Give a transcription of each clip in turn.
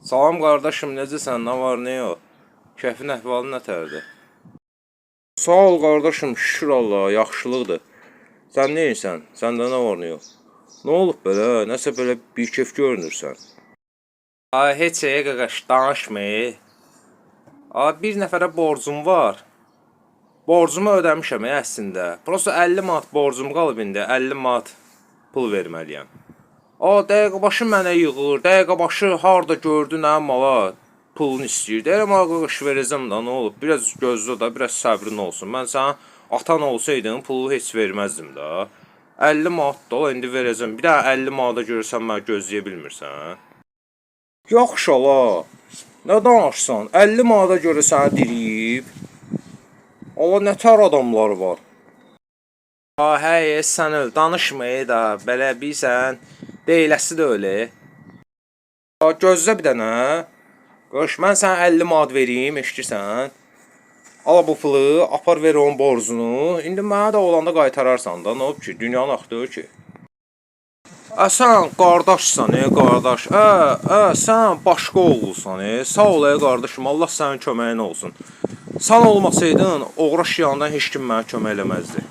Salam qardaşım, necəsən? Nə var, nə yox? Keyfin əhvalın nətərdir? Sağ ol qardaşım, şükür Allaha, yaxşılıqdır. Sən neysən? Səndə nə var, nə yox? Nə olub belə? Nəsə belə bir keyf görünürsən? Ay, heç şeyə qaqaş, danışmayı. Ay, bir nəfərə borcum var. Borcumu ödəmişəm əslində. Prosta 50 manat borcum qalıb indi, 50 manat pul verməliyəm. Dəqiqə başı mənə yığır, dəqiqə başı harda gördü nə mala pulunu istəyir. Deyirəm, qaqaş verəcəm da, nə olub? Biraz gözlə da, biraz səbrin olsun. Mən sənə atan olsaydım, pulu heç verməzdim da. 50 manat da indi verəcəm. Bir daha 50 manata görürsən, mənə gözləyə bilmirsən. Yaxşı ala, nə danışsan? 50 manata görə sənə diriyib. Allah, nətər adamlar var. Hey, sən öl, danışmayı da, belə bilsən. Deyiləsi də öyle. Gözlə bir dənə. Qoş, mən sənə 50 manat vereyim, eşitirsən? Al bu pulu, apar ver onun borcunu. İndi mənə də olanda qaytararsan da, nə olub ki? Dünyanın axtığı ki. Sən qardaşsan, qardaş. Sən başqa oğulsan, sağ ol, qardaşım. Allah sənin köməyin olsun. Sən olmasaydın, oğraş yanından heç kim mənə kömək eləməzdi.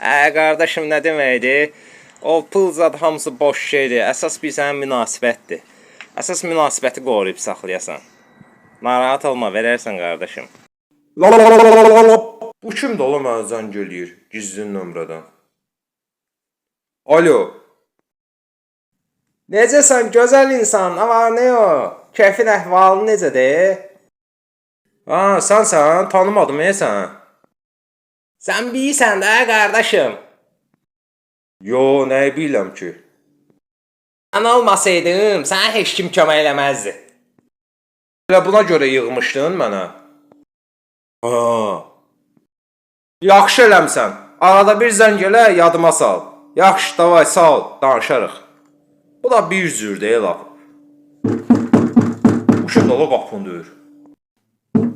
Qardaşım, nə deməkdir? O pul zad hamısı boş şeydir. Əsas bir sənin münasibətdir. Əsas münasibəti qoruyub saxlayasan. Narahat olma, verərsən qardaşım. Bu kimdir ola mənə zəng eləyir gizli nömrədən? Alo. Necəsən gözəl insan? Nə var, nə yox? Keyfin əhvalın necədir? Sənsən, tanımadım sən. Sən bilirsən də qardaşım. Yo, nəyi biləm ki? Sən olmasaydım, sənə heç kim kömək eləməzdi. Elə buna görə yığmışdın mənə. Yaxşı eləmsən. Arada bir zəng elə, yadıma sal. Yaxşı, davay, sağ ol, danışarıq. Bu da bir cürdür, laf. Bu kim də ola qapını döyür?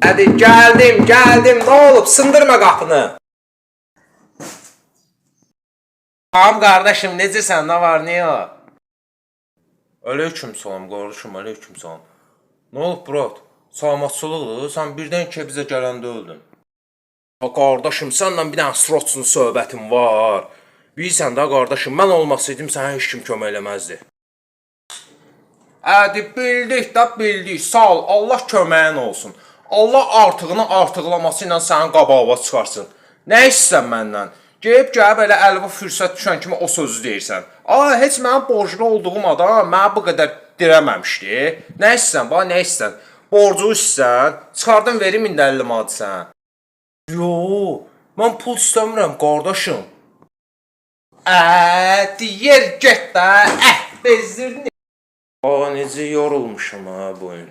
Hadi, gəldim, nə olub, sındırma qapını. Tamam qardaşım, necəsən, nə var, nə yox? Aleyküm salam qardaşım, aleyküm salam. Nə olub, brat? Salamatçılıqdır, sən birdən ki bizə gələndə öldün. Qardaşım, sənlə bir dənə sroçun söhbətim var. Bilirsən də qardaşım, mən olmasaydım sənə heç kim kömək eləməzdi. Bildik, sağ ol, Allah köməyin olsun. Allah artığını artıqlaması ilə sənin qabağa çıxarsın. Nə istəyirsən məndən? Gəlib elə əlimə fürsət düşən kimi o sözü deyirsən. Heç mənim borclu olduğum adam mənə bu qədər dirəməmişdi. Nə istəyirsən, nə istəyirsən? Borcu istəyirsən, çıxardan verim indi 50 manat sən. Yo, mən pul istəmirəm, qardaşım. Deyir, get də, bezdirdin. Necə yorulmuşum bu gün.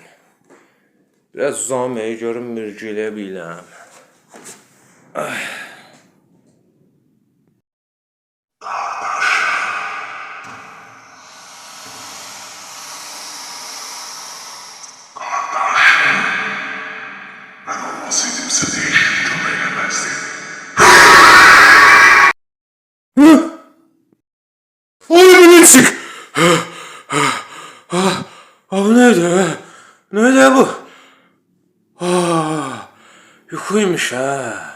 Biraz uzamayı görüm, mürgüləyə biləm. Bu neydi? Neydi bu? Yuxuymuş ha.